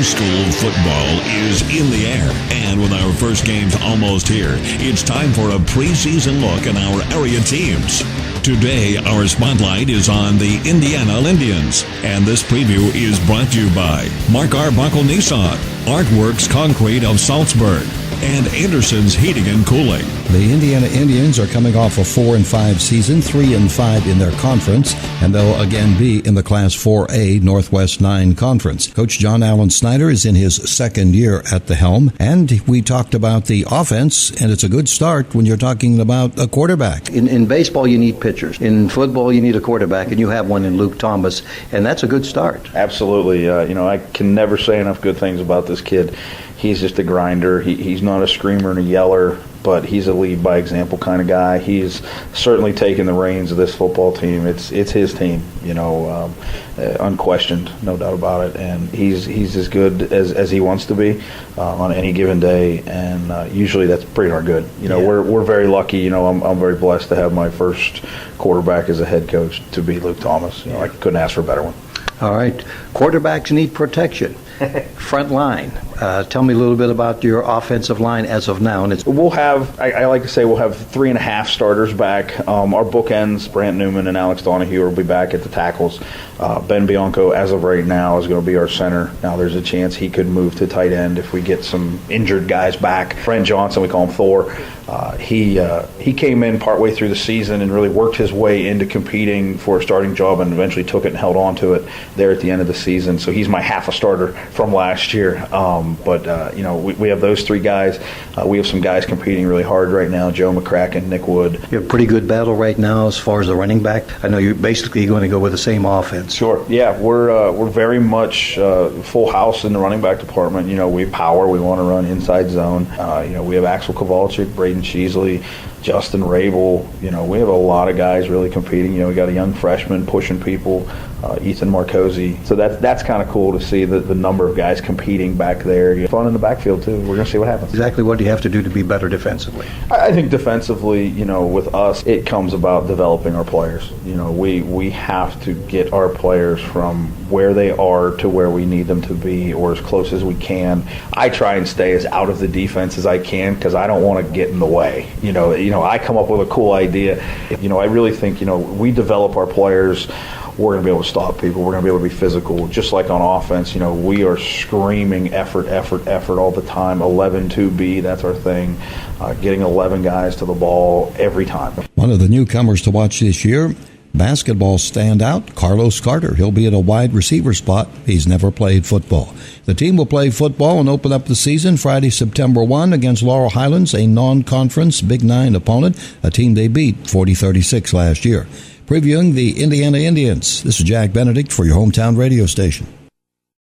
High school football is in the air, and with our first games almost here, it's time for a preseason look at our area teams. Today, our spotlight is on the Indiana Indians, and this preview is brought to you by Mark Arbuckle Nissan, Artworks Concrete of Salzburg, and Anderson's Heating and Cooling. The Indiana Indians are coming off a 4-5 season, 3-5 in their conference, and they'll again be in the Class 4A Northwest 9 Conference. Coach John Allen Snyder is in his second year at the helm, and we talked about the offense, and it's a good start when you're talking about a quarterback. In baseball, you need pitchers. In football, you need a quarterback, and you have one in Luke Thomas, and that's a good start. Absolutely. I can never say enough good things about this kid. He's just a grinder. He's not a screamer and a yeller, but he's a lead by example kind of guy. He's certainly taken the reins of this football team. It's his team, unquestioned, no doubt about it. And he's as good as he wants to be on any given day, and usually that's pretty darn good. We're very lucky. I'm very blessed to have my first quarterback as a head coach to be Luke Thomas. I couldn't ask for a better one. All right. Quarterbacks need protection. Front line. Tell me a little bit about your offensive line as of now. And we'll have, I like to say, we'll have 3.5 starters back. Our bookends, Brant Newman and Alex Donahue, will be back at the tackles. Ben Bianco, as of right now, is going to be our center. Now, there's a chance he could move to tight end if we get some injured guys back. Brent Johnson, we call him Thor. He came in partway through the season and really worked his way into competing for a starting job, and eventually took it and held on to it there at the end of the season. So he's my half a starter from last year. We have those three guys. We have some guys competing really hard right now, Joe McCracken, Nick Wood. You have a pretty good battle right now as far as the running back. I know you're basically going to go with the same offense. Sure. Yeah, we're very much full house in the running back department. We power. We want to run inside zone. We have Axel Kowalczyk, Braden Sheasley, Justin Rabel. We have a lot of guys really competing. We got a young freshman pushing people, Ethan Marcosi. So that's kind of cool to see the number of guys competing back there. Fun in the backfield too. We're going to see what happens. Exactly what do you have to do to be better defensively? I think defensively, with us, it comes about developing our players. We have to get our players from where they are to where we need them to be, or as close as we can. I try and stay as out of the defense as I can because I don't want to get in the way. I come up with a cool idea. I really think, we develop our players, we're going to be able to stop people. We're going to be able to be physical. Just like on offense, we are screaming effort all the time. 11-2B, that's our thing. Getting 11 guys to the ball every time. One of the newcomers to watch this year, basketball standout, Carlos Carter. He'll be at a wide receiver spot. He's never played football. The team will play football and open up the season Friday, September 1 against Laurel Highlands, a non-conference Big 9 opponent, a team they beat 40-36 last year. Previewing the Indiana Indians, this is Jack Benedict for your hometown radio station.